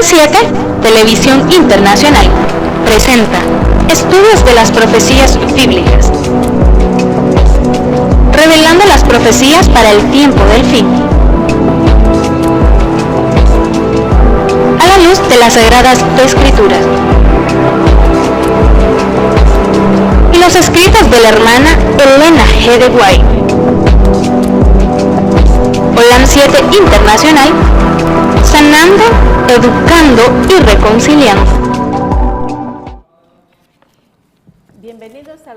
7, Televisión Internacional, presenta Estudios de las Profecías Bíblicas, revelando las profecías para el tiempo del fin, a la luz de las Sagradas Escrituras y los escritos de la hermana Elena G. de White. Holan 7 Internacional, sanando, educando y reconciliando. Bienvenidos a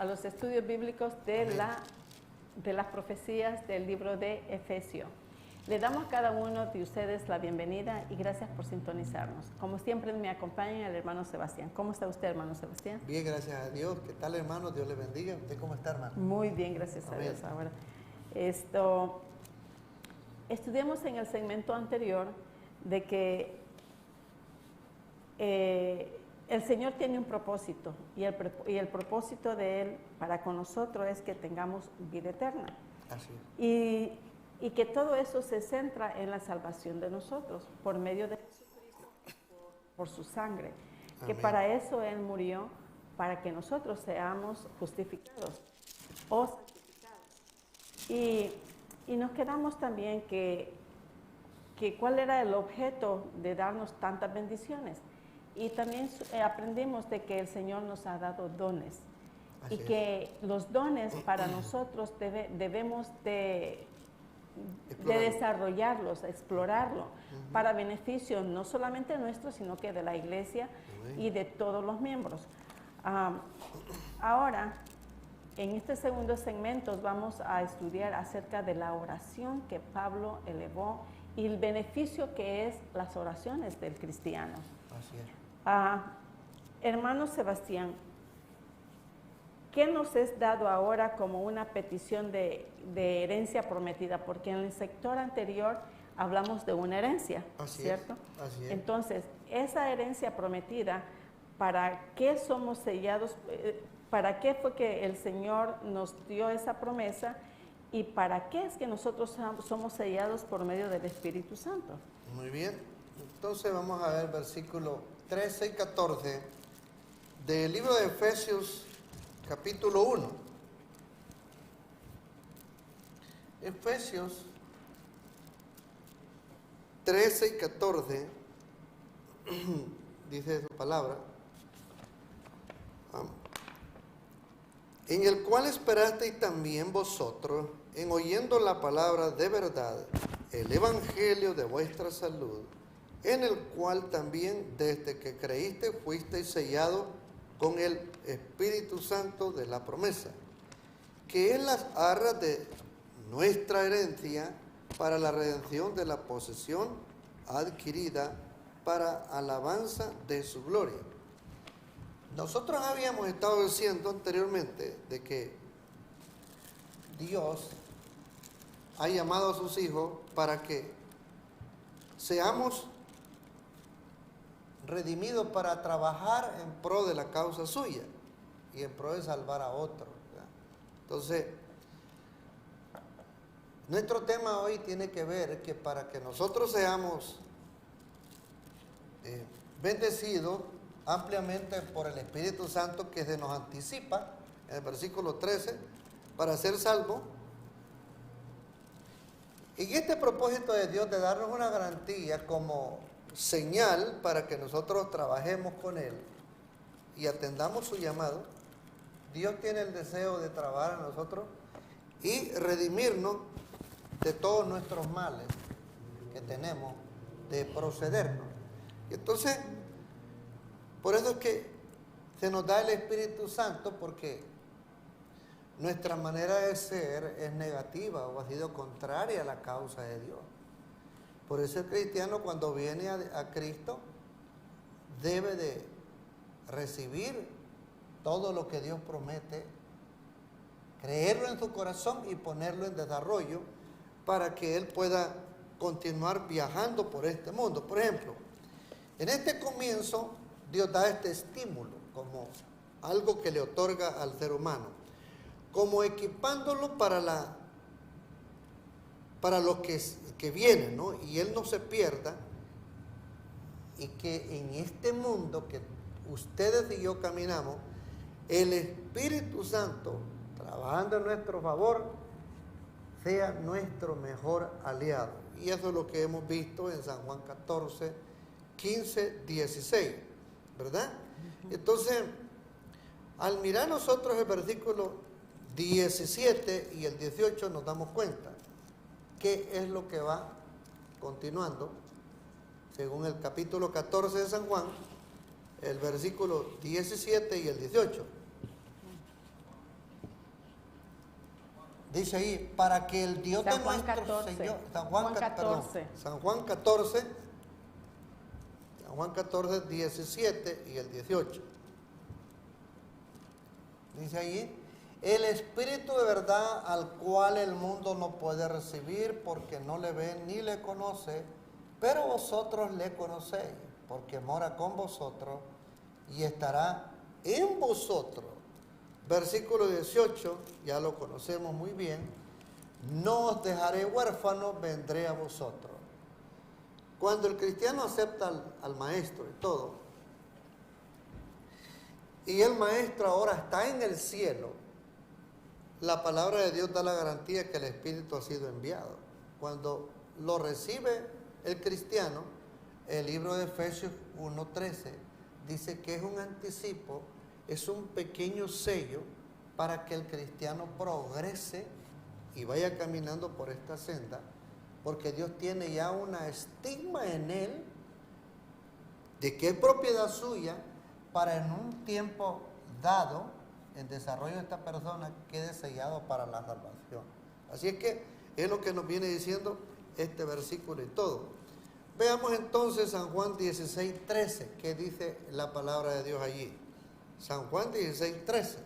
los estudios bíblicos de las profecías del libro de Efesios. Le damos a cada uno de ustedes la bienvenida y gracias por sintonizarnos. Como siempre me acompaña el hermano Sebastián. ¿Cómo está usted, hermano Sebastián? Bien, gracias a Dios. ¿Qué tal, hermano? Dios le bendiga. ¿Usted cómo está, hermano? Muy bien, gracias a Dios. Ahora, estudiamos en el segmento anterior de que el Señor tiene un propósito y el propósito de Él para con nosotros es que tengamos vida eterna. Así es. Y que todo eso se centra en la salvación de nosotros por medio de Jesucristo, por su sangre. Amén. Que para eso Él murió, para que nosotros seamos justificados o santificados. Y nos quedamos también que cuál era el objeto de darnos tantas bendiciones. Y también aprendimos de que el Señor nos ha dado dones. Así y que los dones para nosotros debemos de desarrollarlos, explorarlo, para beneficio no solamente nuestro, sino que de la iglesia y de todos los miembros. Ahora, en este segundo segmento vamos a estudiar acerca de la oración que Pablo elevó y el beneficio que es las oraciones del cristiano. Así es. Hermano Sebastián, ¿qué nos es dado ahora como una petición de herencia prometida? Porque en el sector anterior hablamos de una herencia, ¿cierto? Así es. Entonces, esa herencia prometida, ¿para qué somos sellados? ¿Para qué fue que el Señor nos dio esa promesa? ¿Y para qué es que nosotros somos sellados por medio del Espíritu Santo? Muy bien. Entonces vamos a ver versículos 13 y 14 del libro de Efesios, capítulo 1. Efesios 13 y 14 dice su palabra, en el cual esperasteis también vosotros, en oyendo la palabra de verdad, el evangelio de vuestra salud, en el cual también desde que creíste fuisteis sellados con el Espíritu Santo de la promesa, que es las arras de nuestra herencia para la redención de la posesión adquirida para alabanza de su gloria. Nosotros habíamos estado diciendo anteriormente de que Dios ha llamado a sus hijos para que seamos redimidos para trabajar en pro de la causa suya y en pro de salvar a otros. Entonces, nuestro tema hoy tiene que ver que para que nosotros seamos bendecidos ampliamente por el Espíritu Santo que se nos anticipa en el versículo 13 para ser salvos, y este propósito de Dios de darnos una garantía como señal para que nosotros trabajemos con Él y atendamos su llamado. Dios tiene el deseo de trabajar en nosotros y redimirnos de todos nuestros males que tenemos de procedernos. Y entonces, por eso es que se nos da el Espíritu Santo, porque nuestra manera de ser es negativa o ha sido contraria a la causa de Dios. Por eso el cristiano, cuando viene a Cristo, debe de recibir todo lo que Dios promete, creerlo en su corazón y ponerlo en desarrollo para que él pueda continuar viajando por este mundo. Por ejemplo, en este comienzo Dios da este estímulo como algo que le otorga al ser humano, como equipándolo para lo que viene, ¿no? Y él no se pierda y que en este mundo que ustedes y yo caminamos, el Espíritu Santo, trabajando en nuestro favor, sea nuestro mejor aliado. Y eso es lo que hemos visto en San Juan 14, 15, 16, ¿verdad? Entonces, al mirar nosotros el versículo 17 y el 18 nos damos cuenta qué es lo que va continuando, según el capítulo 14 de San Juan, el versículo 17 y el 18. Dice ahí, para que el Dios San de Juan nuestro 14. Señor, Juan 14. San Juan 14, 17 y el 18. Dice ahí, el Espíritu de verdad al cual el mundo no puede recibir porque no le ve ni le conoce, pero vosotros le conocéis, porque mora con vosotros y estará en vosotros. Versículo 18, ya lo conocemos muy bien, no os dejaré huérfanos, vendré a vosotros. Cuando el cristiano acepta al maestro y todo, y el maestro ahora está en el cielo, la palabra de Dios da la garantía que el Espíritu ha sido enviado. Cuando lo recibe el cristiano, el libro de Efesios 1:13 dice que es un anticipo, es un pequeño sello para que el cristiano progrese y vaya caminando por esta senda, porque Dios tiene ya una estigma en él de que es propiedad suya para en un tiempo dado, en desarrollo de esta persona, quede sellado para la salvación. Así es que es lo que nos viene diciendo este versículo y todo. Veamos entonces San Juan 16:13, ¿qué dice la palabra de Dios allí? San Juan 16:13.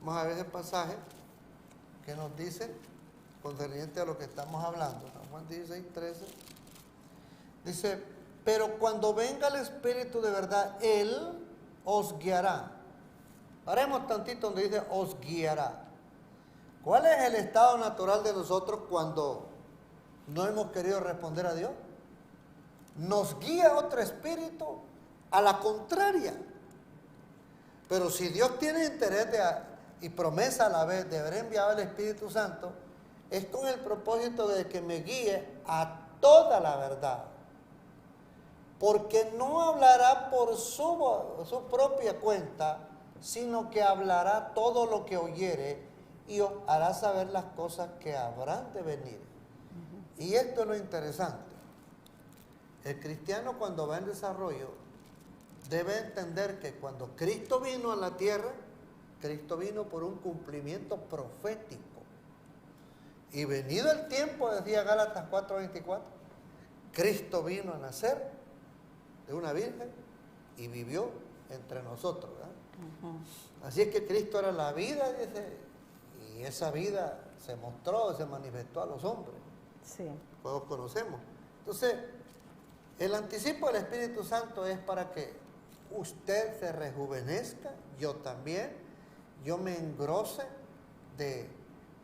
Vamos a ver ese pasaje que nos dice concerniente a lo que estamos hablando. San Juan 16:13 dice, pero cuando venga el Espíritu de verdad, Él os guiará. Haremos tantito donde dice os guiará. ¿Cuál es el estado natural de nosotros cuando no hemos querido responder a Dios? Nos guía otro espíritu a la contraria. Pero si Dios tiene interés y promesa a la vez de haber enviado el Espíritu Santo, es con el propósito de que me guíe a toda la verdad. Porque no hablará por su propia cuenta, sino que hablará todo lo que oyere y os hará saber las cosas que habrán de venir. Y esto es lo interesante. El cristiano, cuando va en desarrollo, debe entender que cuando Cristo vino a la tierra, Cristo vino por un cumplimiento profético. Y venido el tiempo, decía Gálatas 4:24, Cristo vino a nacer de una virgen y vivió entre nosotros, ¿verdad? Así es que Cristo era la vida, dice, y esa vida se mostró, se manifestó a los hombres. Sí. Todos conocemos. Entonces, el anticipo del Espíritu Santo es para que usted se rejuvenezca, yo también, yo me engrose de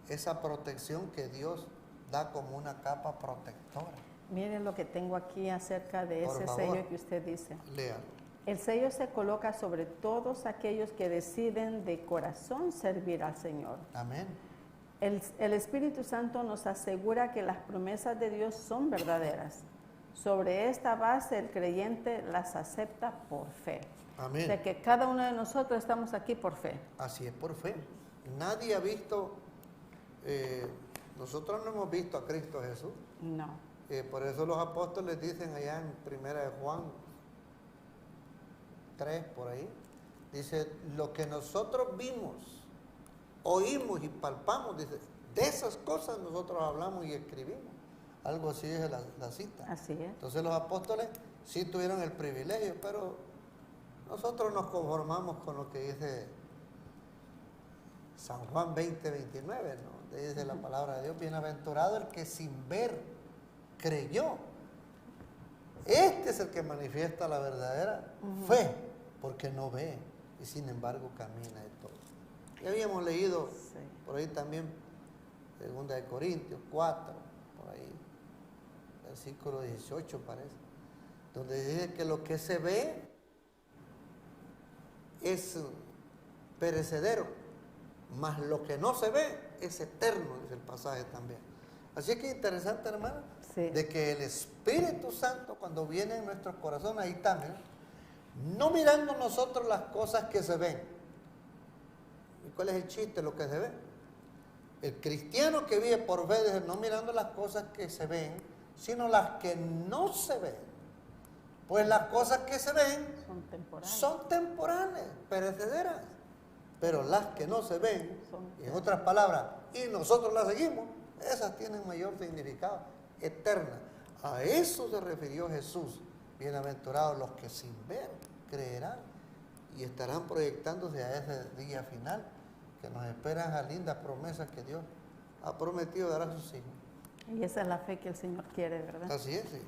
esa protección que Dios da como una capa protectora. Miren lo que tengo aquí acerca de Por ese favor, sello que usted dice. Léalo. El sello se coloca sobre todos aquellos que deciden de corazón servir al Señor. Amén. El Espíritu Santo nos asegura que las promesas de Dios son verdaderas. Sobre esta base el creyente las acepta por fe. Amén. O sea que cada uno de nosotros estamos aquí por fe. Así es, por fe. Nadie ha visto, nosotros no hemos visto a Cristo Jesús. No. Por eso los apóstoles dicen allá en 1 de Juan 3, por ahí, dice, lo que nosotros vimos, oímos y palpamos, dice, de esas cosas nosotros hablamos y escribimos. Algo así es la cita. Así es. Entonces los apóstoles sí tuvieron el privilegio, pero nosotros nos conformamos con lo que dice San Juan 20:29, ¿no? Dice la palabra de Dios, bienaventurado el que sin ver creyó. Este es el que manifiesta la verdadera fe, porque no ve y sin embargo camina y todo. Ya habíamos leído por ahí también 2 de Corintios 4, por ahí, versículo 18 parece. donde dice que lo que se ve es perecedero, mas lo que no se ve es eterno, dice el pasaje también. Así que interesante, hermano, Sí. de que el Espíritu Santo cuando viene en nuestros corazones, ahí también, no mirando nosotros las cosas que se ven. ¿Y cuál es el chiste? Lo que se ve. El cristiano que vive por fe, dice, no mirando las cosas que se ven, sino las que no se ven. Pues las cosas que se ven son temporales, perecederas. Pero las que no se ven, y en otras palabras, y nosotros las seguimos, esas tienen mayor significado, eterna. A eso se refirió Jesús. Bienaventurados los que sin ver creerán y estarán proyectándose a ese día final, que nos esperan a lindas promesas que Dios ha prometido dar a sus hijos. Y esa es la fe que el Señor quiere, ¿verdad? Así es, sí.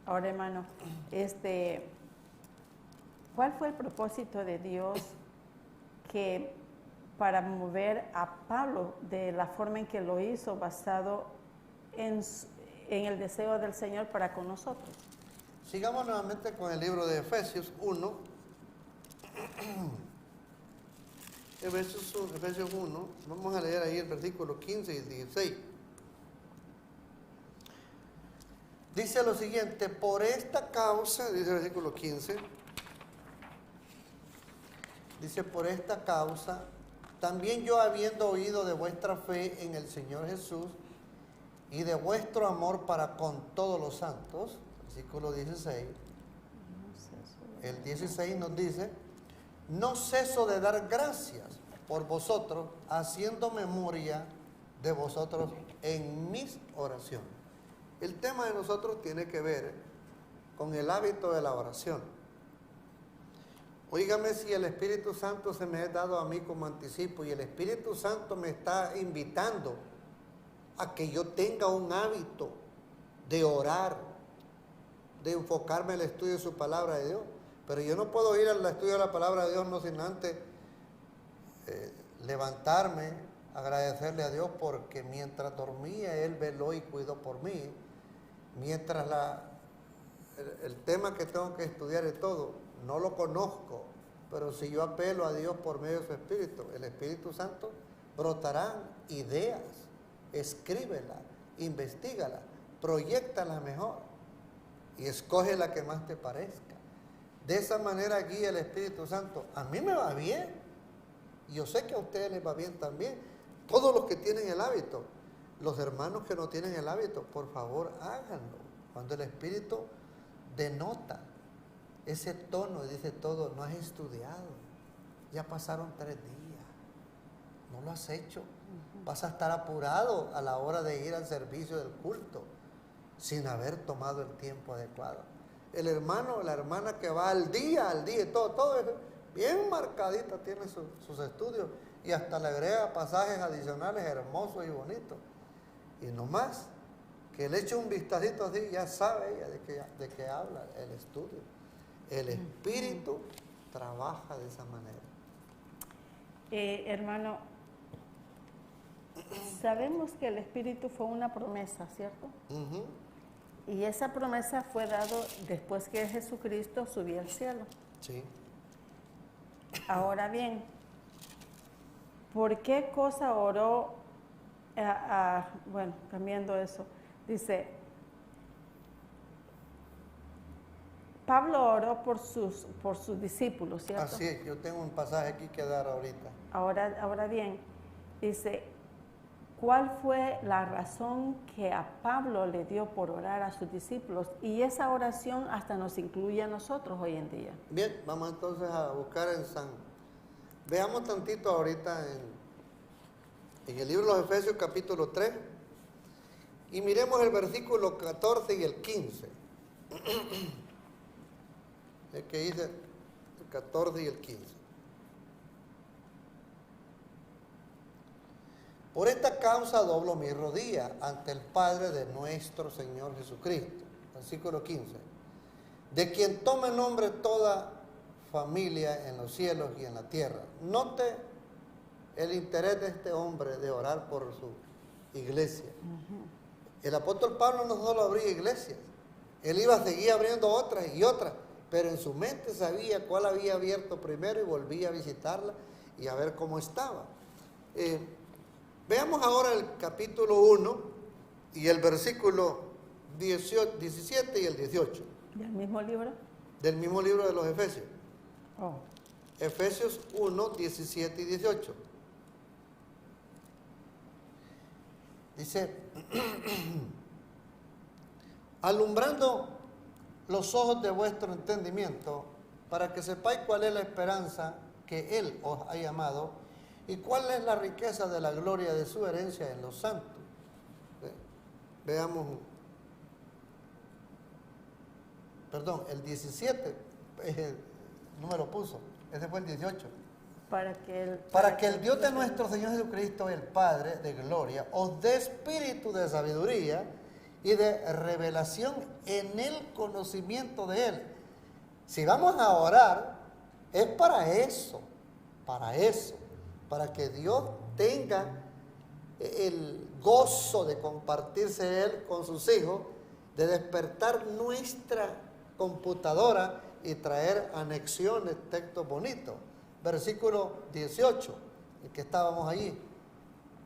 Ahora, hermano, ¿cuál fue el propósito de Dios que para mover a Pablo de la forma en que lo hizo, basado en el deseo del Señor para con nosotros? Sigamos nuevamente con el libro de Efesios 1. Efesios 1, vamos a leer ahí el versículo 15 y 16. Dice lo siguiente: por esta causa, dice el versículo 15, dice, por esta causa, también yo habiendo oído de vuestra fe en el Señor Jesús y de vuestro amor para con todos los santos, versículo 16, el 16 nos dice, no ceso de dar gracias por vosotros, haciendo memoria de vosotros en mis oraciones. El tema de nosotros tiene que ver con el hábito de la oración. Óigame, si el Espíritu Santo se me ha dado a mí como anticipo y el Espíritu Santo me está invitando a que yo tenga un hábito de orar, de enfocarme en el estudio de su palabra de Dios. Pero yo no puedo ir al estudio de la palabra de Dios no sin antes levantarme, agradecerle a Dios porque mientras dormía Él veló y cuidó por mí. Mientras el tema que tengo que estudiar y todo, no lo conozco, pero si yo apelo a Dios por medio de su Espíritu, el Espíritu Santo, brotarán ideas, escríbela, investígala, proyéctala mejor y escoge la que más te parezca. De esa manera guía el Espíritu Santo. A mí me va bien, y yo sé que a ustedes les va bien también, todos los que tienen el hábito. Los hermanos que no tienen el hábito, por favor, háganlo. Cuando el Espíritu denota ese tono y dice todo, no has estudiado, ya pasaron 3 días, no lo has hecho, vas a estar apurado a la hora de ir al servicio del culto, sin haber tomado el tiempo adecuado. El hermano, la hermana que va al día, todo eso, bien marcadita tiene sus estudios, y hasta le agrega pasajes adicionales hermosos y bonitos. Y no más, que le eche un vistacito así, ya sabe ella de qué habla el estudio. El Espíritu trabaja de esa manera. Hermano, sabemos que el Espíritu fue una promesa, ¿cierto? Y esa promesa fue dada después que Jesucristo subió al cielo. Sí. Ahora bien, ¿por qué cosa oró? Bueno, cambiando eso, dice, Pablo oró por sus discípulos, ¿cierto? Así es, yo tengo un pasaje aquí que dar ahorita. Ahora bien, dice, ¿cuál fue la razón que a Pablo le dio por orar a sus discípulos? Y esa oración hasta nos incluye a nosotros hoy en día. Bien, vamos entonces a buscar veamos tantito ahorita en el libro de los Efesios capítulo 3 y miremos el versículo 14 y el 15. Es que dice el 14 y el 15. Por esta causa doblo mi rodilla ante el Padre de nuestro Señor Jesucristo. Versículo 15. De quien tome nombre toda familia en los cielos y en la tierra. Note el interés de este hombre de orar por su iglesia. El apóstol Pablo no solo abría iglesias, Él iba a seguir abriendo otras y otras, pero en su mente sabía cuál había abierto primero y volvía a visitarla y a ver cómo estaba. Veamos ahora el capítulo 1 y el versículo 17 y el 18. ¿Del mismo libro? Del mismo libro de los Efesios. Oh. Efesios 1, 17 y 18. Dice, alumbrando los ojos de vuestro entendimiento, para que sepáis cuál es la esperanza que Él os ha llamado y cuál es la riqueza de la gloria de su herencia en los santos. Veamos, perdón, el 17, no me lo puso, ese fue el 18. Para que el Dios de nuestro Señor Jesucristo, el Padre de gloria, os dé espíritu de sabiduría y de revelación en el conocimiento de Él. Si vamos a orar, es para eso, para que Dios tenga el gozo de compartirse Él con sus hijos, de despertar nuestra computadora y traer anexiones, textos bonitos. Versículo 18, el que estábamos allí.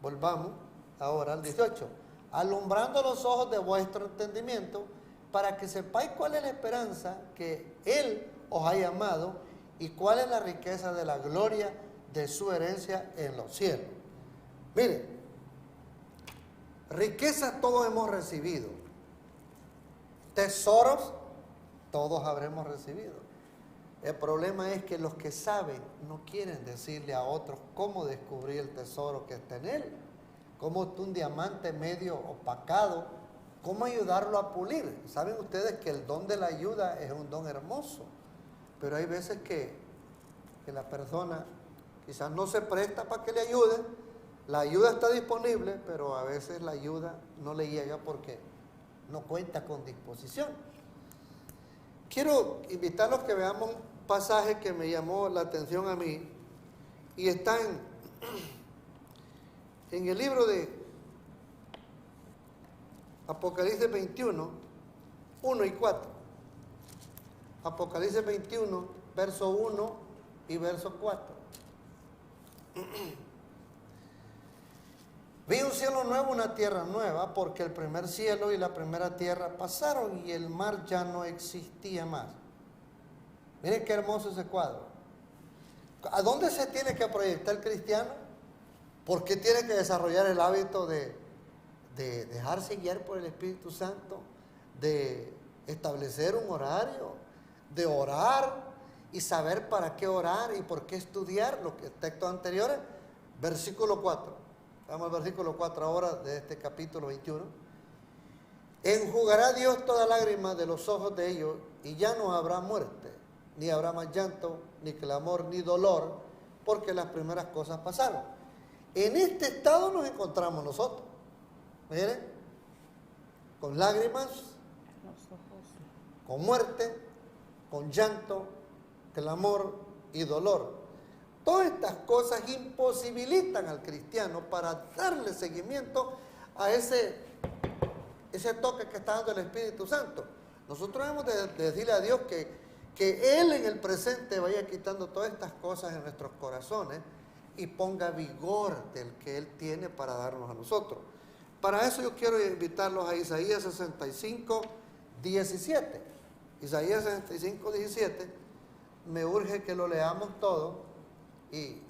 Volvamos ahora al 18. Alumbrando los ojos de vuestro entendimiento, para que sepáis cuál es la esperanza que Él os ha llamado y cuál es la riqueza de la gloria de su herencia en los cielos. Mire, riquezas todos hemos recibido. Tesoros todos habremos recibido. El problema es que los que saben no quieren decirle a otros cómo descubrir el tesoro que está en él, cómo un diamante medio opacado, cómo ayudarlo a pulir. Saben ustedes que el don de la ayuda es un don hermoso, pero hay veces que la persona quizás no se presta para que le ayuden. La ayuda está disponible, pero a veces la ayuda no le llega porque no cuenta con disposición. Quiero invitarlos a que veamos un pasaje que me llamó la atención a mí y está en el libro de Apocalipsis 21, 1 y 4. Apocalipsis 21, verso 1 y verso 4. Vi un cielo nuevo, una tierra nueva, porque el primer cielo y la primera tierra pasaron y el mar ya no existía más. Miren qué hermoso ese cuadro. ¿A dónde se tiene que proyectar el cristiano? ¿Por qué tiene que desarrollar el hábito de dejarse guiar por el Espíritu Santo? De establecer un horario, de orar y saber para qué orar y por qué estudiar los textos anteriores. Versículo 4. Vamos al versículo 4 ahora de este capítulo 21. Enjugará Dios toda lágrima de los ojos de ellos y ya no habrá muerte, ni habrá más llanto, ni clamor, ni dolor, porque las primeras cosas pasaron. En este estado nos encontramos nosotros. Miren, con lágrimas, con muerte, con llanto, clamor y dolor. Todas estas cosas imposibilitan al cristiano para darle seguimiento a ese toque que está dando el Espíritu Santo. Nosotros hemos de decirle a Dios que Él en el presente vaya quitando todas estas cosas en nuestros corazones y ponga vigor del que Él tiene para darnos a nosotros. Para eso yo quiero invitarlos a Isaías 65, 17. Isaías 65, 17. Me urge que lo leamos todo. Y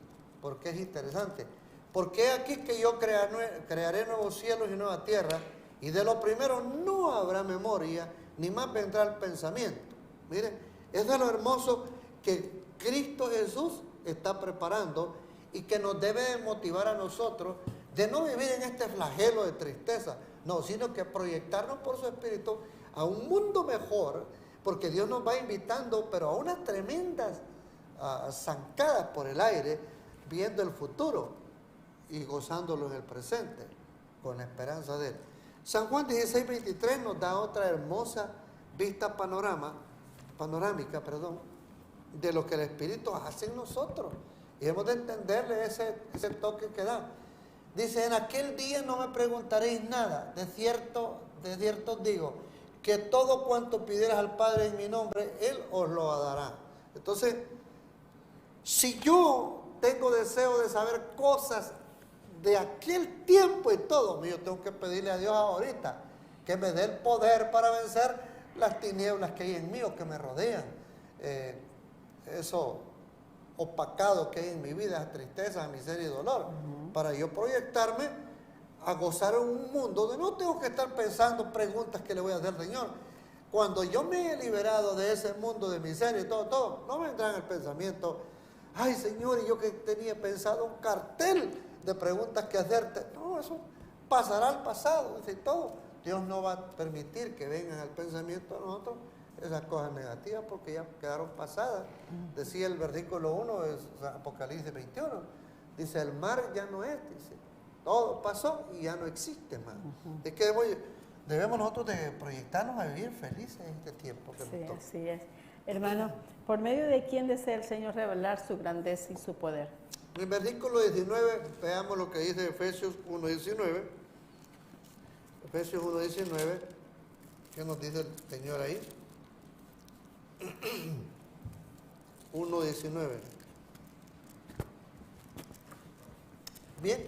porque es interesante. Porque aquí que yo crearé nuevos cielos y nueva tierra, y de lo primero no habrá memoria, ni más vendrá el pensamiento. Miren, es de lo hermoso que Cristo Jesús está preparando y que nos debe motivar a nosotros de no vivir en este flagelo de tristeza, no, sino que proyectarnos por su Espíritu a un mundo mejor, porque Dios nos va invitando, pero a unas tremendas zancadas por el aire, viendo el futuro y gozándolo en el presente, con la esperanza de Él. San Juan 16, 23 nos da otra hermosa vista panorámica, de lo que el Espíritu hace en nosotros. Y hemos de entenderle ese toque que da. Dice, en aquel día no me preguntaréis nada, de cierto os digo, que todo cuanto pidieras al Padre en mi nombre, Él os lo dará. Entonces, si yo tengo deseo de saber cosas de aquel tiempo y todo, yo tengo que pedirle a Dios ahorita que me dé el poder para vencer las tinieblas que hay en mí o que me rodean. Eso opacado que hay en mi vida, esa tristeza, miseria y dolor, para yo proyectarme a gozar en un mundo donde no tengo que estar pensando preguntas que le voy a hacer al Señor. Cuando yo me he liberado de ese mundo de miseria y todo, no me vendrá en el pensamiento, ay Señor, y yo que tenía pensado un cartel de preguntas que hacerte. No, eso pasará al pasado, y todo. Dios no va a permitir que vengan al pensamiento de nosotros esas cosas negativas porque ya quedaron pasadas. Decía el versículo 1 de Apocalipsis 21, dice, el mar ya no es, dice, todo pasó y ya no existe más. Es que debemos nosotros de proyectarnos a vivir felices en este tiempo que nos toca. Así es. Hermano, ¿por medio de quién desea el Señor revelar su grandeza y su poder? En el versículo 19, veamos lo que dice Efesios 1:19. Efesios 1:19, ¿qué nos dice el Señor ahí? 1:19. Bien.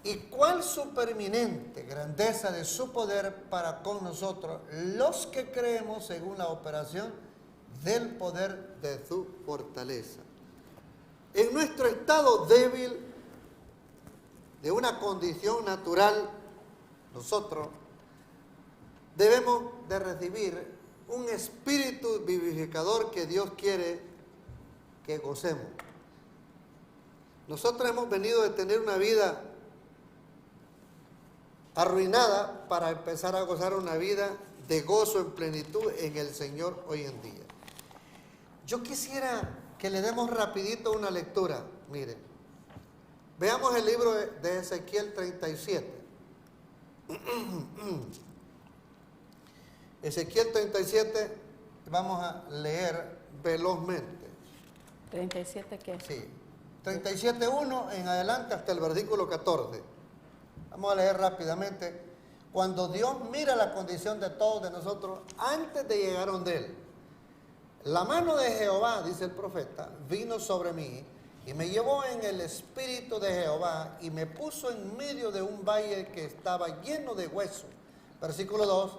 ¿Y cuál supereminente grandeza de su poder para con nosotros, los que creemos según la operación del poder de su fortaleza? En nuestro estado débil, de una condición natural, nosotros debemos de recibir un espíritu vivificador que Dios quiere que gocemos. Nosotros hemos venido de tener una vida arruinada para empezar a gozar una vida de gozo en plenitud en el Señor hoy en día. Yo quisiera que le demos rapidito una lectura. Miren, veamos el libro de Ezequiel 37. Ezequiel 37, vamos a leer velozmente. ¿37 qué? Sí, 37:1 en adelante hasta el versículo 14. Vamos a leer rápidamente. Cuando Dios mira la condición de todos de nosotros antes de llegar a donde Él. La mano de Jehová, dice el profeta, vino sobre mí y me llevó en el espíritu de Jehová y me puso en medio de un valle que estaba lleno de huesos. Versículo 2.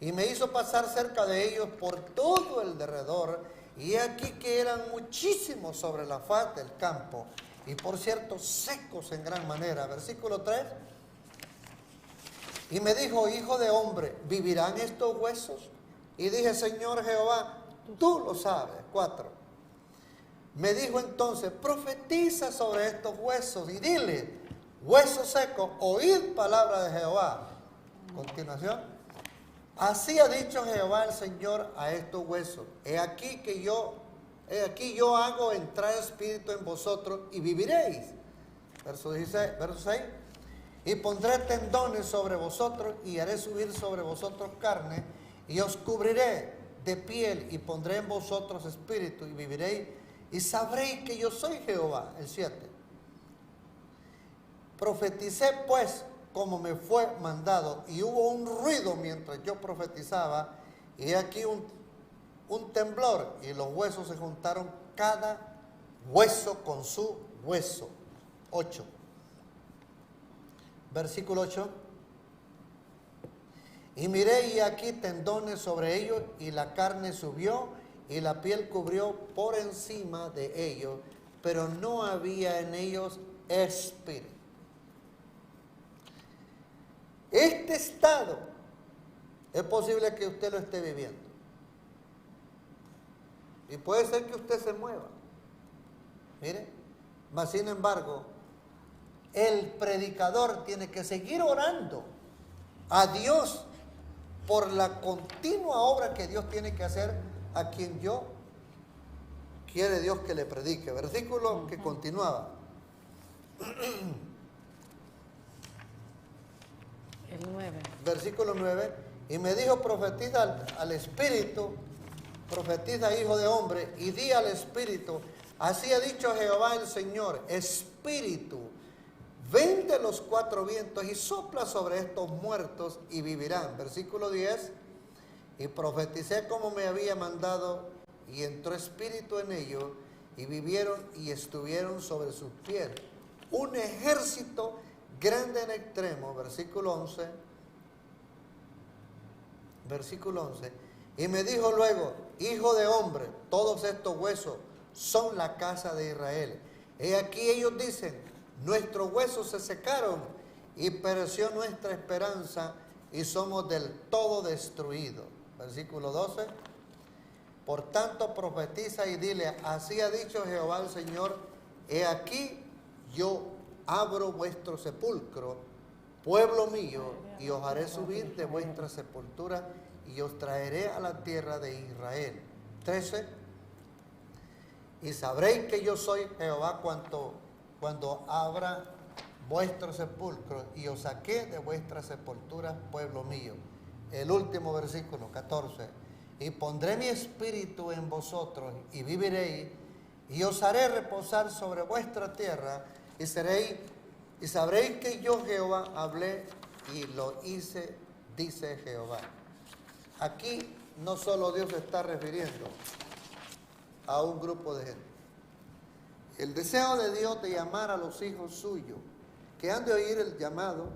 Y me hizo pasar cerca de ellos por todo el derredor, y he aquí que eran muchísimos sobre la faz del campo, y por cierto secos en gran manera. Versículo 3. Y me dijo, hijo de hombre, ¿vivirán estos huesos? Y dije, Señor Jehová, tú lo sabes. 4. Me dijo entonces, profetiza sobre estos huesos y dile, huesos secos, oíd palabra de Jehová. Continuación. Así ha dicho Jehová el Señor a estos huesos. He aquí yo hago entrar espíritu en vosotros y viviréis. Verso 6. Y pondré tendones sobre vosotros y haré subir sobre vosotros carne y os cubriré de piel y pondré en vosotros espíritu y viviréis y sabréis que yo soy Jehová. El 7. Profeticé pues como me fue mandado, y hubo un ruido mientras yo profetizaba, y aquí un temblor, y los huesos se juntaron cada hueso con su hueso. 8. Versículo 8. Y miré y aquí tendones sobre ellos, y la carne subió, y la piel cubrió por encima de ellos, pero no había en ellos espíritu. Este estado es posible que usted lo esté viviendo. Y puede ser que usted se mueva. Mire, mas sin embargo, el predicador tiene que seguir orando a Dios por la continua obra que Dios tiene que hacer a quien quiere Dios que le predique. Versículo que continuaba. El 9. Versículo 9. Y me dijo, profetiza al espíritu, profetiza hijo de hombre, y di al espíritu, así ha dicho Jehová el Señor, espíritu, ven de los 4 vientos y sopla sobre estos muertos y vivirán. Versículo 10. y profeticé como me había mandado, y entró espíritu en ellos, y vivieron y estuvieron sobre sus pies. Un ejército grande en extremo, versículo 11, y me dijo luego, hijo de hombre, todos estos huesos son la casa de Israel. He aquí ellos dicen, nuestros huesos se secaron y pereció nuestra esperanza y somos del todo destruidos. Versículo 12. Por tanto profetiza y dile, así ha dicho Jehová el Señor, he aquí yo abro vuestro sepulcro, pueblo mío, y os haré subir de vuestra sepultura y os traeré a la tierra de Israel. 13. Y sabréis que yo soy Jehová cuando abra vuestro sepulcro y os saqué de vuestra sepultura, pueblo mío. El último versículo, 14. Y pondré mi espíritu en vosotros y viviréis, y os haré reposar sobre vuestra tierra, y sabréis que yo Jehová hablé y lo hice, dice Jehová. Aquí no solo Dios se está refiriendo a un grupo de gente. El deseo de Dios de llamar a los hijos suyos que han de oír el llamado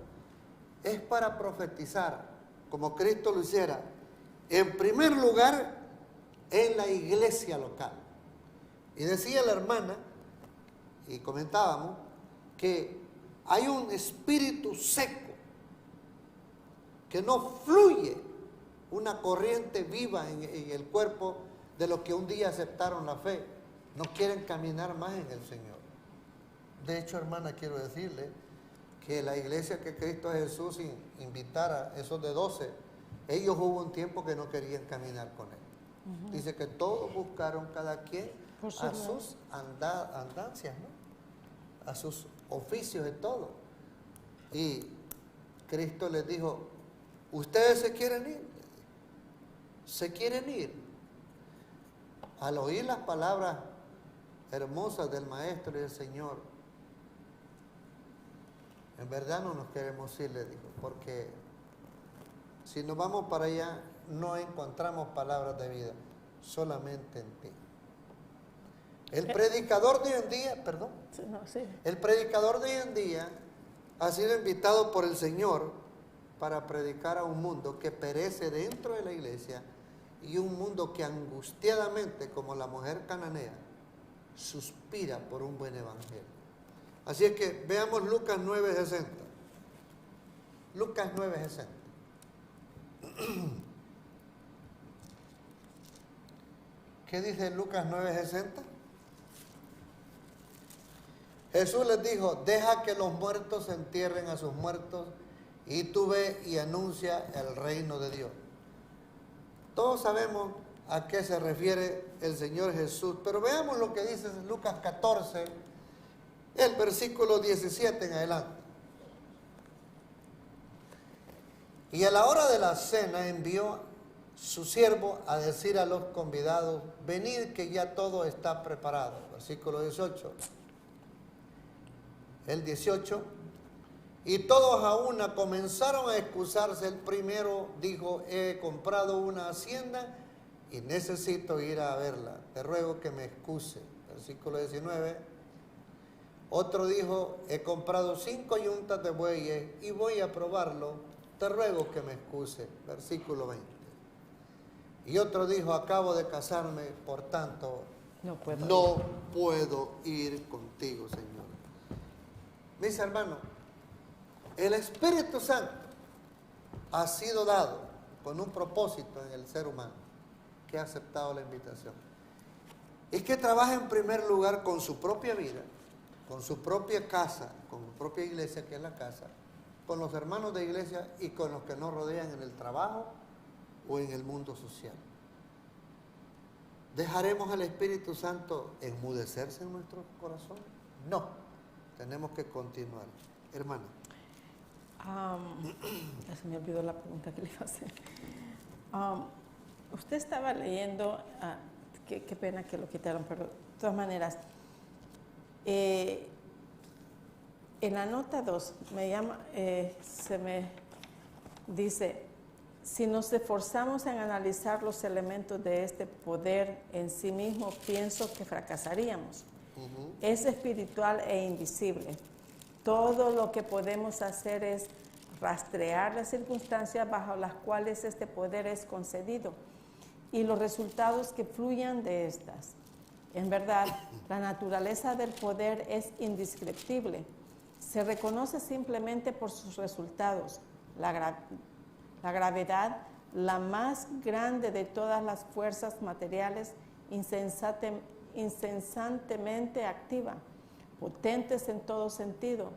es para profetizar, como Cristo lo hiciera, en primer lugar en la iglesia local. Y decía la hermana, y comentábamos, que hay un espíritu seco, que no fluye una corriente viva en el cuerpo de los que un día aceptaron la fe, no quieren caminar más en el Señor. De hecho, hermana, quiero decirle que la iglesia que Cristo Jesús invitara, esos de 12, ellos hubo un tiempo que no querían caminar con Él. Dice que todos buscaron cada quien a sus andancias, ¿no? A sus oficios y todo. Y Cristo les dijo, ustedes se quieren ir, se quieren ir. Al oír las palabras hermosas del Maestro y del Señor, en verdad no nos queremos ir, le dijo, porque si nos vamos para allá no encontramos palabras de vida, solamente en ti. El predicador de hoy en día, el predicador de hoy en día ha sido invitado por el Señor para predicar a un mundo que perece dentro de la iglesia y un mundo que angustiadamente, como la mujer cananea, suspira por un buen evangelio. Así es que veamos Lucas 9:60. Lucas 9:60. ¿Qué dice Lucas 9:60? Jesús les dijo, deja que los muertos entierren a sus muertos y tú ve y anuncia el reino de Dios. Todos sabemos a qué se refiere el Señor Jesús, pero veamos lo que dice Lucas 14, el versículo 17 en adelante. Y a la hora de la cena envió su siervo a decir a los convidados, venid que ya todo está preparado. Versículo 18. El 18. Y todos a una comenzaron a excusarse. El primero dijo, he comprado una hacienda y necesito ir a verla. Te ruego que me excuse. Versículo 19. Otro dijo, he comprado 5 yuntas de bueyes y voy a probarlo. Te ruego que me excuse. Versículo 20. Y otro dijo, acabo de casarme, por tanto, no puedo ir contigo, Señor. Mis hermanos, el Espíritu Santo ha sido dado con un propósito en el ser humano que ha aceptado la invitación. Es que trabaja en primer lugar con su propia vida, con su propia casa, con su propia iglesia, que es la casa, con los hermanos de iglesia y con los que nos rodean en el trabajo o en el mundo social. ¿Dejaremos al Espíritu Santo enmudecerse en nuestros corazones? No, tenemos que continuar. Hermana. Se me olvidó la pregunta que le iba a hacer. Usted estaba leyendo, qué pena que lo quitaron, pero de todas maneras, en la nota 2 se me dice, Si nos esforzamos en analizar los elementos de este poder en sí mismo, pienso que fracasaríamos. Es espiritual e invisible. Todo lo que podemos hacer es rastrear las circunstancias bajo las cuales este poder es concedido y los resultados que fluyan de estas. En verdad, la naturaleza del poder es indescriptible. Se reconoce simplemente por sus resultados. La gravedad, la más grande de todas las fuerzas materiales, incesantemente activa, potentes en todo sentido,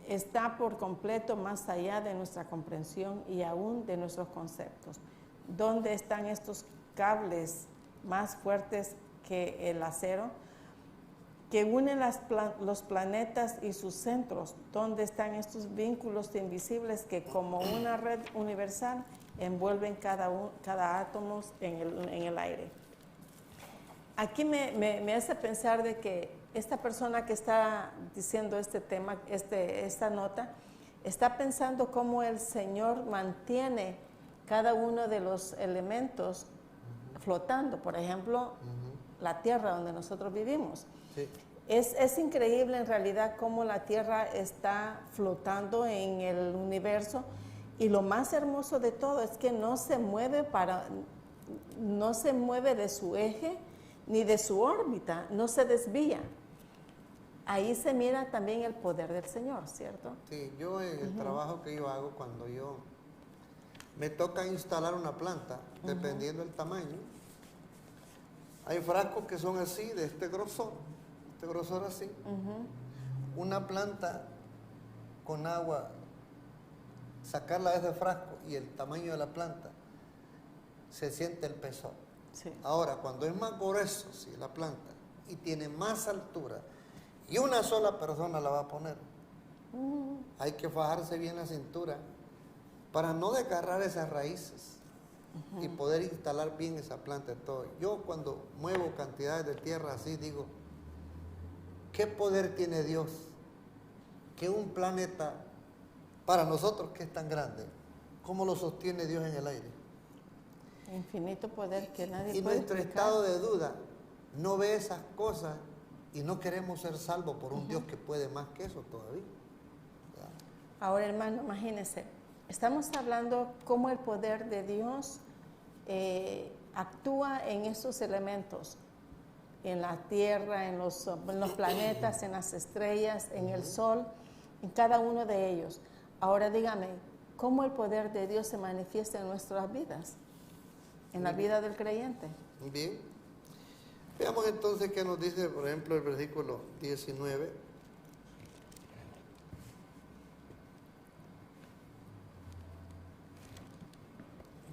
está por completo más allá de nuestra comprensión y aún de nuestros conceptos. ¿Dónde están estos cables más fuertes que el acero que unen los planetas y sus centros? ¿Dónde están estos vínculos invisibles que como una red universal envuelven cada átomo en el aire? Aquí me hace pensar de que esta persona que está diciendo este tema, esta nota, está pensando cómo el Señor mantiene cada uno de los elementos flotando. Por ejemplo, la tierra donde nosotros vivimos. Sí. Es increíble en realidad cómo la tierra está flotando en el universo, y lo más hermoso de todo es que no se mueve de su eje ni de su órbita, no se desvía. Ahí se mira también el poder del Señor, ¿cierto? Sí, yo en el trabajo que yo hago, cuando me toca instalar una planta, dependiendo del tamaño, hay frascos que son así, de este grosor así. Una planta con agua, sacarla de ese frasco y el tamaño de la planta, se siente el peso. Sí. Ahora, cuando es más grueso, sí, la planta, y tiene más altura, y una sola persona la va a poner, hay que fajarse bien la cintura para no desgarrar esas raíces y poder instalar bien esa planta. Todo. Yo cuando muevo cantidades de tierra así digo, ¿qué poder tiene Dios? Que un planeta, para nosotros que es tan grande, ¿cómo lo sostiene Dios en el aire? Infinito poder que nadie Y puede nuestro explicar. estado de duda no ve esas cosas y no queremos ser salvos por un Dios que puede más que eso todavía. ¿Verdad? Ahora, hermano, imagínense, estamos hablando cómo el poder de Dios actúa en esos elementos, en la tierra, en los planetas, en las estrellas, en el sol, en cada uno de ellos. Ahora dígame, ¿cómo el poder de Dios se manifiesta en nuestras vidas? En la vida del creyente. Bien. Veamos entonces qué nos dice, por ejemplo, el versículo 19.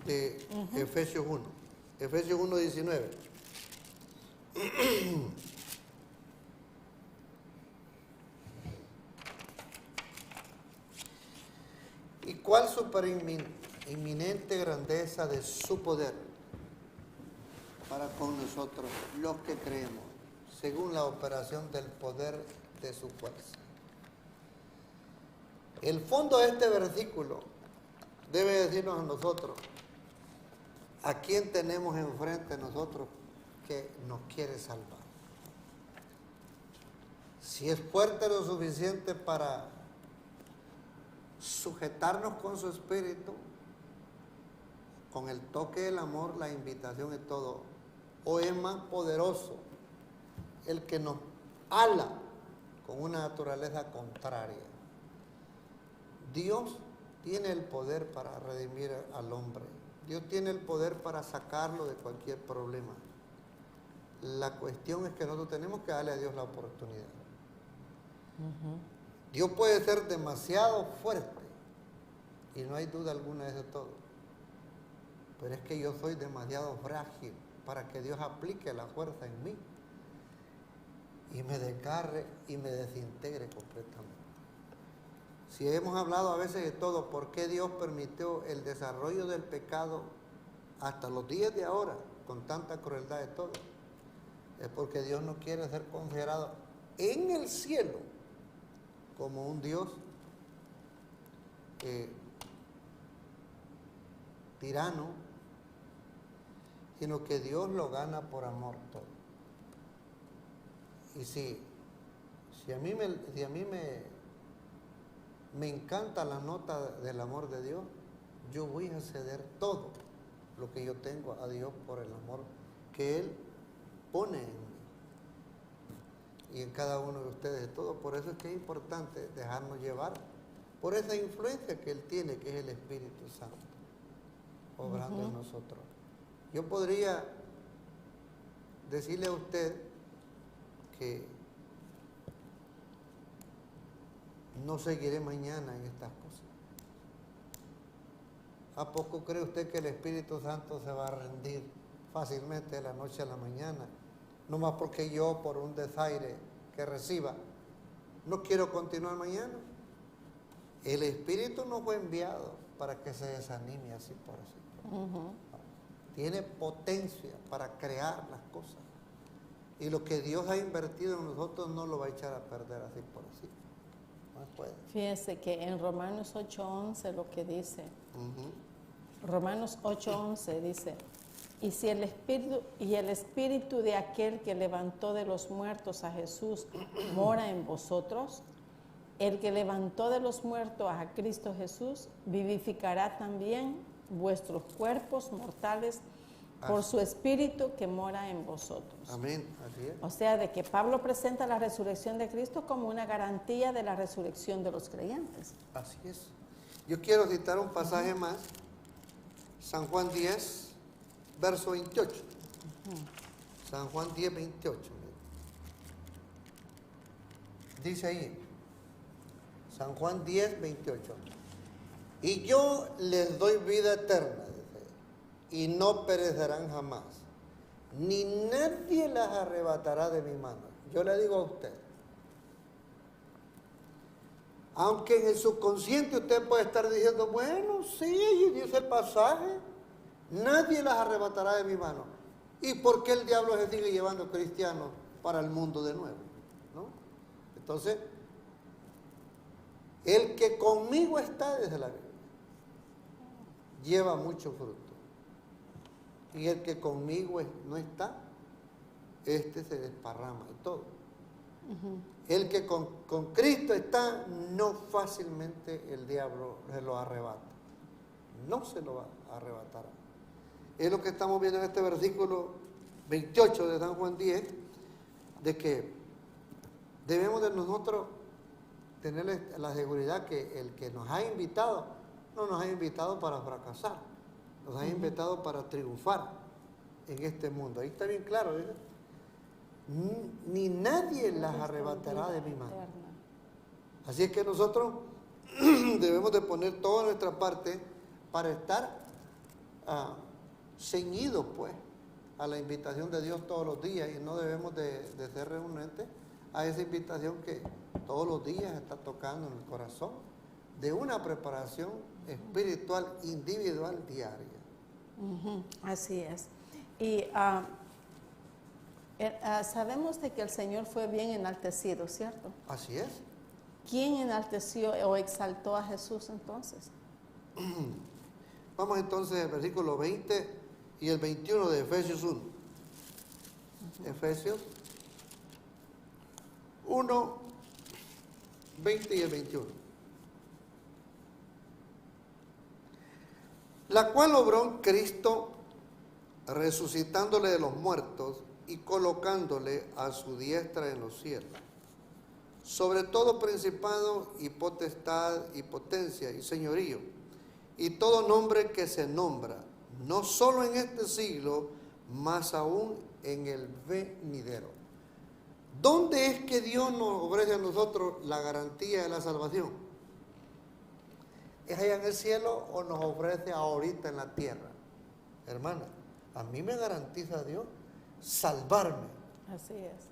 De Efesios 1. Efesios 1, 19. ¿Y cuál superinminente grandeza de su poder para con nosotros, los que creemos, según la operación del poder de su fuerza? El fondo de este versículo debe decirnos a nosotros, ¿a quién tenemos enfrente nosotros que nos quiere salvar? Si es fuerte lo suficiente para sujetarnos con su espíritu, con el toque del amor, la invitación y todo, o es más poderoso el que nos ala con una naturaleza contraria. Dios tiene el poder para redimir al hombre. Dios tiene el poder para sacarlo de cualquier problema. La cuestión es que nosotros tenemos que darle a Dios la oportunidad. Dios puede ser demasiado fuerte y no hay duda alguna de eso todo. Pero es que yo soy demasiado frágil para que Dios aplique la fuerza en mí y me desgarre y me desintegre completamente. Si hemos hablado a veces de todo, ¿por qué Dios permitió el desarrollo del pecado hasta los días de ahora con tanta crueldad de todo? Es porque Dios no quiere ser considerado en el cielo como un Dios tirano, sino que Dios lo gana por amor todo. Y si a mí me encanta la nota del amor de Dios, yo voy a ceder todo lo que yo tengo a Dios por el amor que Él pone en mí y en cada uno de ustedes, de todo. Por eso es que es importante dejarnos llevar por esa influencia que Él tiene, que es el Espíritu Santo, obrando en nosotros. Yo podría decirle a usted que no seguiré mañana en estas cosas. ¿A poco cree usted que el Espíritu Santo se va a rendir fácilmente de la noche a la mañana? No más porque yo, por un desaire que reciba, no quiero continuar mañana. El Espíritu no fue enviado para que se desanime así por así. Tiene potencia para crear las cosas. Y lo que Dios ha invertido en nosotros no lo va a echar a perder así por así. No puede. Fíjense que en Romanos 8:11 lo que dice, Romanos 8:11 dice, y si el espíritu de aquel que levantó de los muertos a Jesús mora en vosotros, el que levantó de los muertos a Cristo Jesús vivificará también vuestros cuerpos mortales por su espíritu que mora en vosotros. Amén, así es. O sea, de que Pablo presenta la resurrección de Cristo como una garantía de la resurrección de los creyentes. Así es. Yo quiero citar un pasaje más, San Juan 10, verso 28. San Juan 10, 28. Dice ahí, San Juan 10, 28. Y yo les doy vida eterna, dice, y no perecerán jamás, ni nadie las arrebatará de mi mano. Yo le digo a usted, aunque en el subconsciente usted puede estar diciendo, bueno, sí, allí dice el pasaje, nadie las arrebatará de mi mano. ¿Y por qué el diablo se sigue llevando cristianos para el mundo de nuevo? ¿No? Entonces, el que conmigo está, desde la Biblia, lleva mucho fruto. Y el que conmigo no está, este se desparrama y todo. El que con Cristo está, no fácilmente el diablo se lo arrebata. No se lo arrebatará. Es lo que estamos viendo en este versículo 28 de San Juan 10, de que debemos de nosotros tener la seguridad que el que nos ha invitado, no nos ha invitado para fracasar, nos ha invitado para triunfar en este mundo. Ahí está bien claro, ¿verdad? Ni nadie las arrebatará de mi mano. Así es que nosotros debemos de poner toda nuestra parte para estar ceñidos pues a la invitación de Dios todos los días, y no debemos de ser renuentes a esa invitación que todos los días está tocando en el corazón de una preparación espiritual individual diaria. Así es. Y sabemos de que el Señor fue bien enaltecido, ¿cierto? Así es. ¿Quién enalteció o exaltó a Jesús entonces? Vamos entonces al versículo 20 y el 21 de Efesios 1. Efesios 1, 20 y el 21. La cual obró en Cristo, resucitándole de los muertos y colocándole a su diestra en los cielos, sobre todo principado y potestad y potencia y señorío, y todo nombre que se nombra, no solo en este siglo, más aún en el venidero. ¿Dónde es que Dios nos ofrece a nosotros la garantía de la salvación? ¿Es allá en el cielo o nos ofrece ahorita en la tierra? Hermana, a mí me garantiza Dios salvarme. Así es.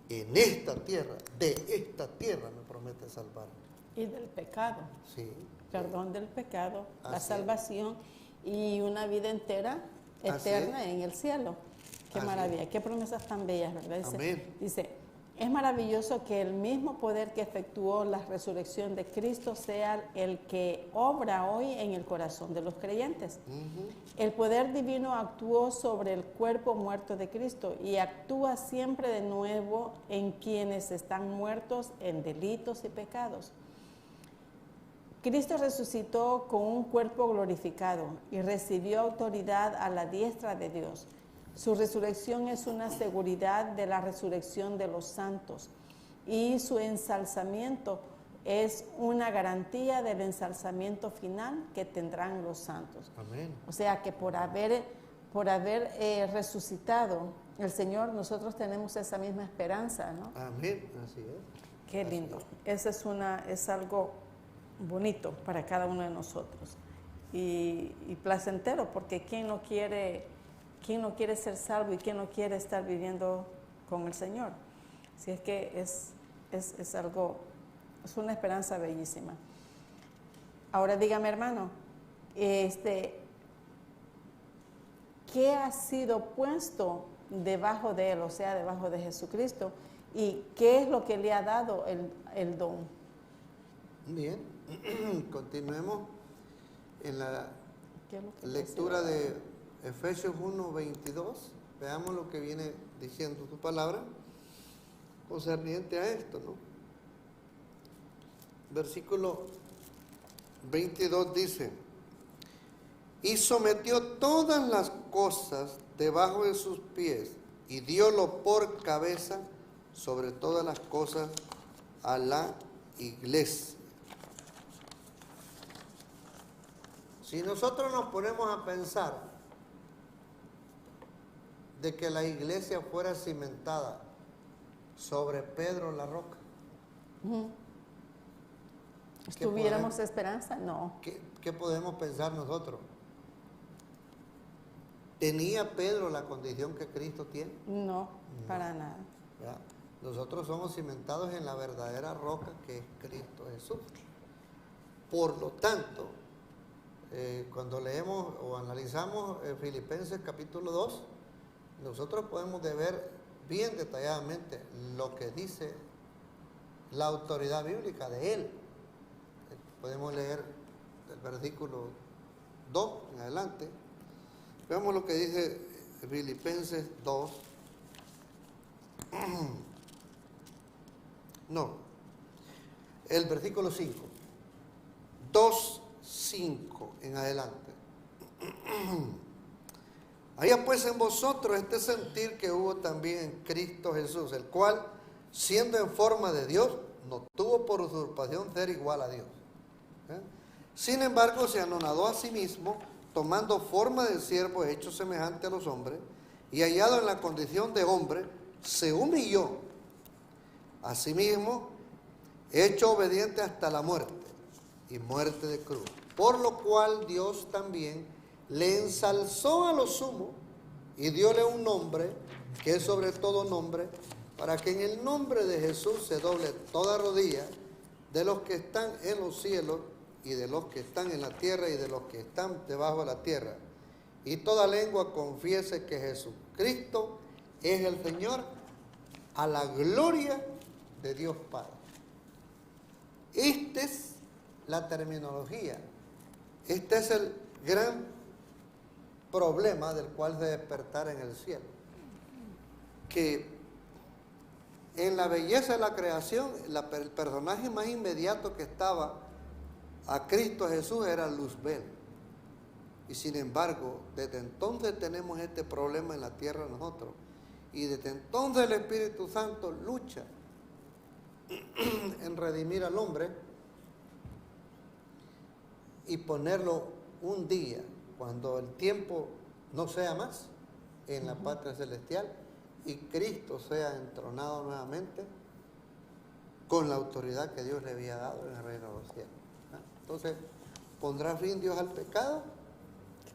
En esta tierra, de esta tierra me promete salvarme. Y del pecado. Sí. Perdón del pecado, la Así salvación y una vida entera, eterna en el cielo. Qué Así maravilla, qué promesas tan bellas, ¿verdad? Amén. Dice, Es maravilloso que el mismo poder que efectuó la resurrección de Cristo sea el que obra hoy en el corazón de los creyentes. El poder divino actuó sobre el cuerpo muerto de Cristo y actúa siempre de nuevo en quienes están muertos en delitos y pecados. Cristo resucitó con un cuerpo glorificado y recibió autoridad a la diestra de Dios. Su resurrección es una seguridad de la resurrección de los santos y su ensalzamiento es una garantía del ensalzamiento final que tendrán los santos. Amén. O sea que por haber resucitado el Señor, nosotros tenemos esa misma esperanza, ¿no? Amén, así es. Qué lindo. Esa es algo bonito para cada uno de nosotros y placentero, porque ¿quién no quiere ser salvo y quién no quiere estar viviendo con el Señor? Así es que es algo, es una esperanza bellísima. Ahora dígame, hermano, ¿qué ha sido puesto debajo de Él, o sea, debajo de Jesucristo? ¿Y qué es lo que le ha dado el don? Bien, continuemos en la ¿Qué es lo que lectura de Efesios 1:22. Veamos lo que viene diciendo tu palabra concerniente a esto, ¿no? Versículo 22 dice: y sometió todas las cosas debajo de sus pies y diólo por cabeza sobre todas las cosas a la iglesia. Si nosotros nos ponemos a pensar de que la iglesia fuera cimentada sobre Pedro la roca, ¿tuviéramos esperanza? No. ¿qué podemos pensar nosotros? ¿Tenía Pedro la condición que Cristo tiene? No, para nada. ¿Ya? Nosotros somos cimentados en la verdadera roca que es Cristo Jesús. Por lo tanto, cuando leemos o analizamos Filipenses capítulo 2, nosotros podemos ver bien detalladamente lo que dice la autoridad bíblica de él. Podemos leer el versículo 2 en adelante. Veamos lo que dice Filipenses 2. No, el versículo 5. 2:5 en adelante. Haya pues en vosotros este sentir que hubo también en Cristo Jesús, el cual, siendo en forma de Dios, no tuvo por usurpación ser igual a Dios. Sin embargo, se anonadó a sí mismo, tomando forma de siervo hecho semejante a los hombres, y hallado en la condición de hombre, se humilló a sí mismo, hecho obediente hasta la muerte, y muerte de cruz. Por lo cual Dios también le ensalzó a lo sumo, y dióle un nombre, que es sobre todo nombre, para que en el nombre de Jesús se doble toda rodilla, de los que están en los cielos, y de los que están en la tierra, y de los que están debajo de la tierra. Y toda lengua confiese que Jesucristo es el Señor, a la gloria de Dios Padre. Esta es la terminología. Este es el gran problema del cual se despertar en el cielo. Que en la belleza de la creación, el personaje más inmediato que estaba a Cristo Jesús era Luzbel. Y sin embargo, desde entonces tenemos este problema en la tierra nosotros. Y desde entonces el Espíritu Santo lucha en redimir al hombre y ponerlo un día, cuando el tiempo no sea más, en la patria celestial, y Cristo sea entronado nuevamente con la autoridad que Dios le había dado en el reino de los cielos. Entonces, pondrá fin Dios al pecado,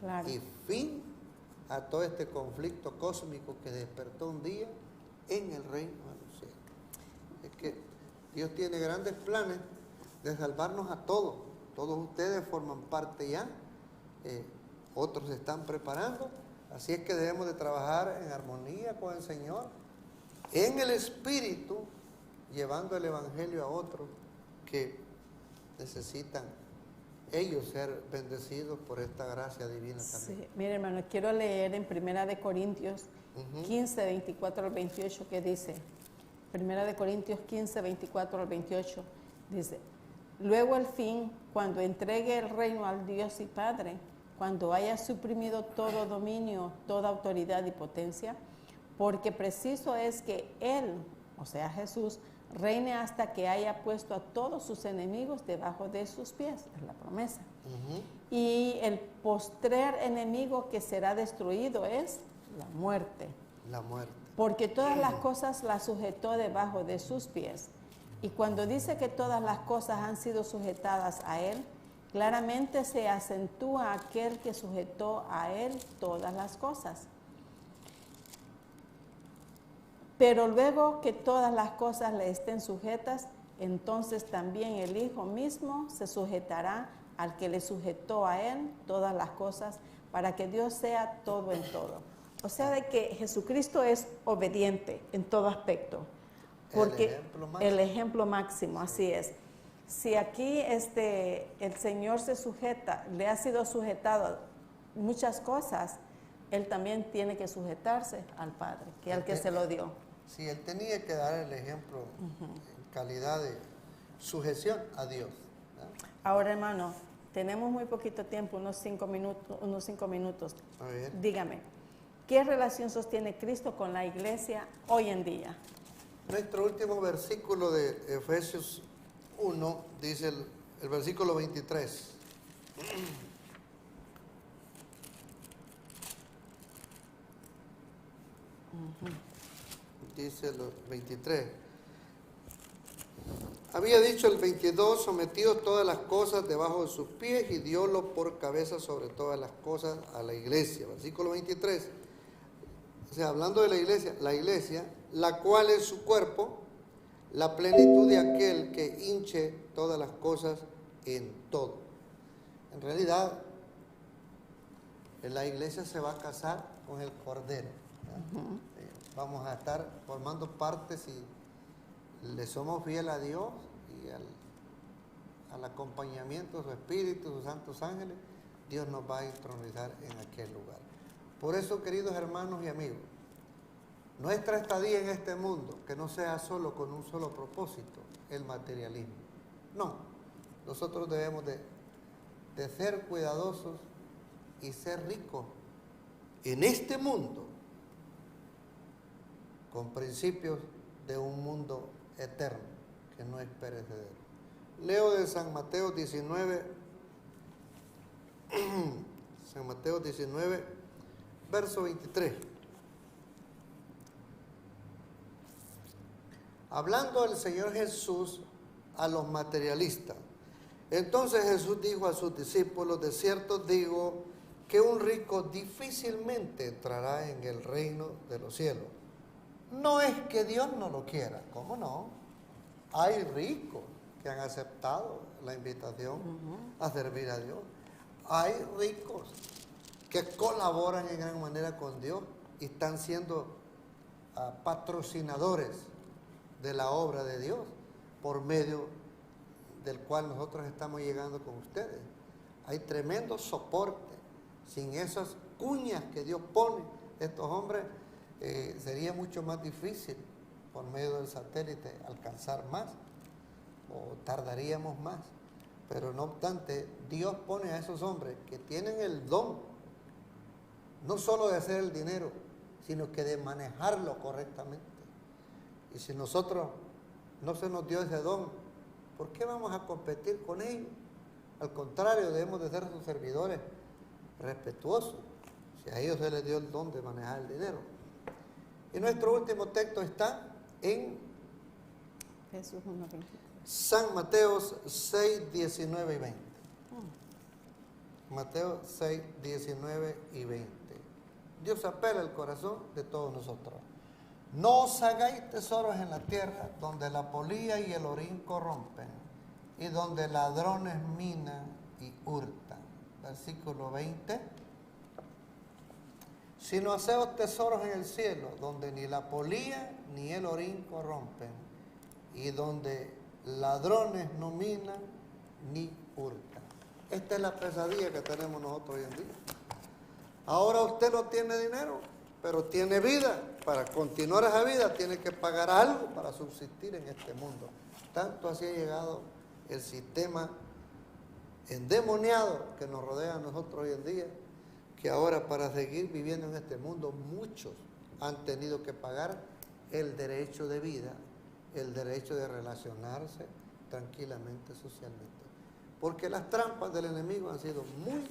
claro, y fin a todo este conflicto cósmico que despertó un día en el reino de los cielos. Es que Dios tiene grandes planes de salvarnos a todos. Todos ustedes forman parte ya, otros se están preparando, así es que debemos de trabajar en armonía con el Señor en el Espíritu, llevando el Evangelio a otros que necesitan ellos ser bendecidos por esta gracia divina también. Sí, mire hermano, quiero leer en 1 Corintios 15, 24 al 28, que dice, 1 Corintios 15, 24 al 28, dice, luego al fin, cuando entregue el reino al Dios y Padre, cuando haya suprimido todo dominio, toda autoridad y potencia, porque preciso es que Él, o sea Jesús, reine hasta que haya puesto a todos sus enemigos debajo de sus pies, es la promesa. Y el postrer enemigo que será destruido es la muerte. La muerte. Porque todas las cosas las sujetó debajo de sus pies. Y cuando dice que todas las cosas han sido sujetadas a Él, claramente se acentúa aquel que sujetó a Él todas las cosas. Pero luego que todas las cosas le estén sujetas, entonces también el Hijo mismo se sujetará al que le sujetó a Él todas las cosas, para que Dios sea todo en todo. O sea, de que Jesucristo es obediente en todo aspecto. Porque el ejemplo máximo, así es. Si aquí el Señor se sujeta, le ha sido sujetado muchas cosas, Él también tiene que sujetarse al Padre, que es al que se lo dio. Sí, Él tenía que dar el ejemplo en calidad de sujeción a Dios, ¿no? Ahora, hermano, tenemos muy poquito tiempo, unos 5 minutos. A ver. Dígame, ¿qué relación sostiene Cristo con la iglesia hoy en día? Nuestro último versículo de Efesios 1 dice el versículo 23. Dice el 23. Había dicho el 22, sometido todas las cosas debajo de sus pies y diólo por cabeza sobre todas las cosas a la iglesia. Versículo 23. O sea, hablando de la iglesia, la cual es su cuerpo, la plenitud de aquel que hinche todas las cosas en todo. En realidad, la iglesia se va a casar con el Cordero, ¿no? Vamos a estar formando parte, si le somos fieles a Dios y al acompañamiento de su Espíritu, sus santos ángeles, Dios nos va a entronizar en aquel lugar. Por eso, queridos hermanos y amigos, nuestra estadía en este mundo, que no sea solo con un solo propósito, el materialismo. No, nosotros debemos de ser cuidadosos y ser ricos en este mundo, con principios de un mundo eterno, que no es perecedero. Leo de San Mateo 19, San Mateo 19, verso 23. Hablando el Señor Jesús a los materialistas. Entonces Jesús dijo a sus discípulos, de cierto digo que un rico difícilmente entrará en el reino de los cielos. No es que Dios no lo quiera, ¿cómo no? Hay ricos que han aceptado la invitación a servir a Dios. Hay ricos que colaboran en gran manera con Dios y están siendo patrocinadores de la obra de Dios, por medio del cual nosotros estamos llegando con ustedes. Hay tremendo soporte. Sin esas cuñas que Dios pone, estos hombres, sería mucho más difícil por medio del satélite alcanzar más, o tardaríamos más. Pero no obstante, Dios pone a esos hombres que tienen el don, no solo de hacer el dinero, sino que de manejarlo correctamente. Y si nosotros no se nos dio ese don, ¿por qué vamos a competir con ellos? Al contrario, debemos de ser sus servidores respetuosos, si a ellos se les dio el don de manejar el dinero. Y nuestro último texto está en Jesús 1:23. San Mateo 6, 19 y 20. Mateo 6, 19 y 20. Dios apela el corazón de todos nosotros. No os hagáis tesoros en la tierra, donde la polilla y el orín corrompen, y donde ladrones minan y hurtan. Versículo 20. sino haceos tesoros en el cielo, donde ni la polía ni el orín corrompen, y donde ladrones no minan ni hurtan. Esta es la pesadilla que tenemos nosotros hoy en día. Ahora usted no tiene dinero, pero tiene vida. Para continuar esa vida tiene que pagar algo para subsistir en este mundo. Tanto así ha llegado el sistema endemoniado que nos rodea a nosotros hoy en día, que ahora para seguir viviendo en este mundo muchos han tenido que pagar el derecho de vida, el derecho de relacionarse tranquilamente socialmente. Porque las trampas del enemigo han sido muy,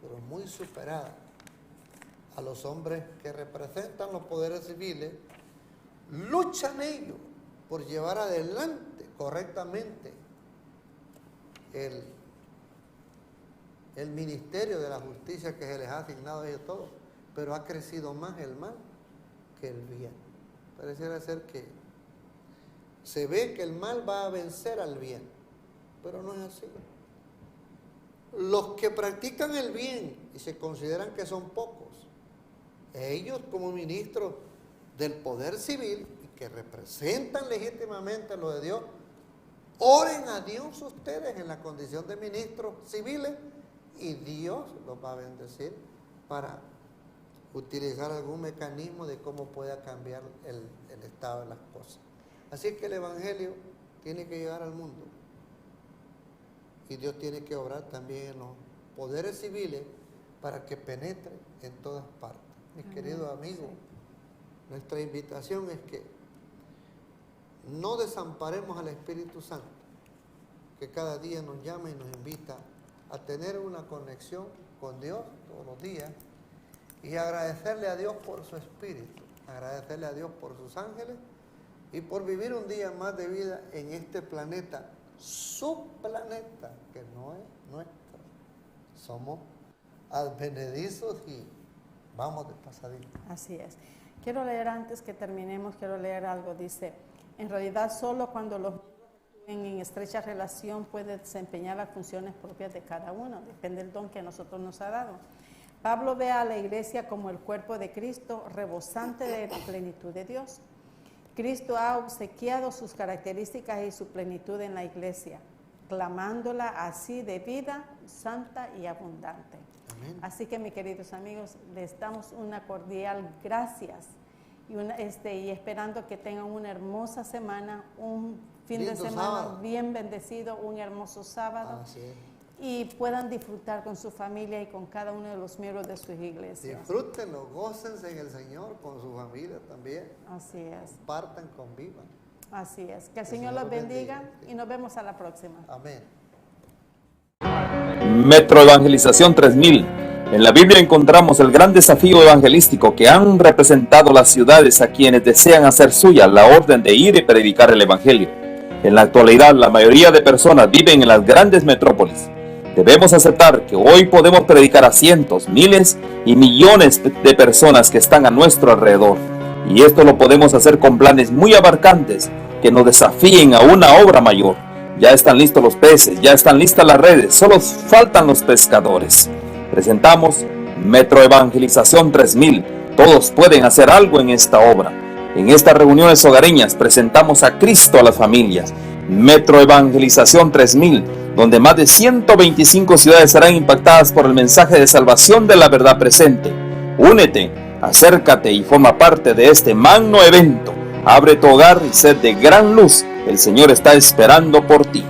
pero muy superadas. A los hombres que representan los poderes civiles, luchan ellos por llevar adelante correctamente el ministerio de la justicia que se les ha asignado a ellos todos, pero ha crecido más el mal que el bien. Pareciera ser que se ve que el mal va a vencer al bien, pero no es así. Los que practican el bien y se consideran que son pocos, ellos como ministros del poder civil y que representan legítimamente lo de Dios, oren a Dios ustedes en la condición de ministros civiles y Dios los va a bendecir para utilizar algún mecanismo de cómo pueda cambiar el estado de las cosas. Así es que el Evangelio tiene que llegar al mundo y Dios tiene que obrar también en los poderes civiles para que penetre en todas partes. Mis queridos amigos, nuestra invitación es que no desamparemos al Espíritu Santo, que cada día nos llama y nos invita a tener una conexión con Dios todos los días y agradecerle a Dios por su Espíritu, agradecerle a Dios por sus ángeles y por vivir un día más de vida en este planeta, su planeta, que no es nuestro. Somos advenedizos y vamos de pasadita. Así es. Quiero leer antes que terminemos, quiero leer algo. Dice, en realidad solo cuando los miembros actúen en estrecha relación puede desempeñar las funciones propias de cada uno. Depende del don que a nosotros nos ha dado. Pablo ve a la iglesia como el cuerpo de Cristo, rebosante de la plenitud de Dios. Cristo ha obsequiado sus características y su plenitud en la iglesia, clamándola así de vida santa y abundante. Amén. Así que, mis queridos amigos, les damos una cordial gracias y esperando que tengan una hermosa semana, un fin de semana sábado bien bendecido, un hermoso sábado. Así es. Y puedan disfrutar con su familia y con cada uno de los miembros de sus iglesias. Disfrútenlo, gócense en el Señor con su familia también. Así es. Compartan, convivan. Así es. Que el Señor los bendiga y nos vemos a la próxima. Amén. Metro Evangelización 3000. En la Biblia encontramos el gran desafío evangelístico que han representado las ciudades a quienes desean hacer suya la orden de ir y predicar el Evangelio. En la actualidad, la mayoría de personas viven en las grandes metrópolis. Debemos aceptar que hoy podemos predicar a cientos, miles y millones de personas que están a nuestro alrededor. Y esto lo podemos hacer con planes muy abarcantes que nos desafíen a una obra mayor. Ya están listos los peces, ya están listas las redes, solo faltan los pescadores. Presentamos Metro Evangelización 3000. Todos pueden hacer algo en esta obra. En estas reuniones hogareñas presentamos a Cristo a las familias. Metro Evangelización 3000, donde más de 125 ciudades serán impactadas por el mensaje de salvación de la verdad presente. Únete, acércate y forma parte de este magno evento. Abre tu hogar y sed de gran luz. El Señor está esperando por ti.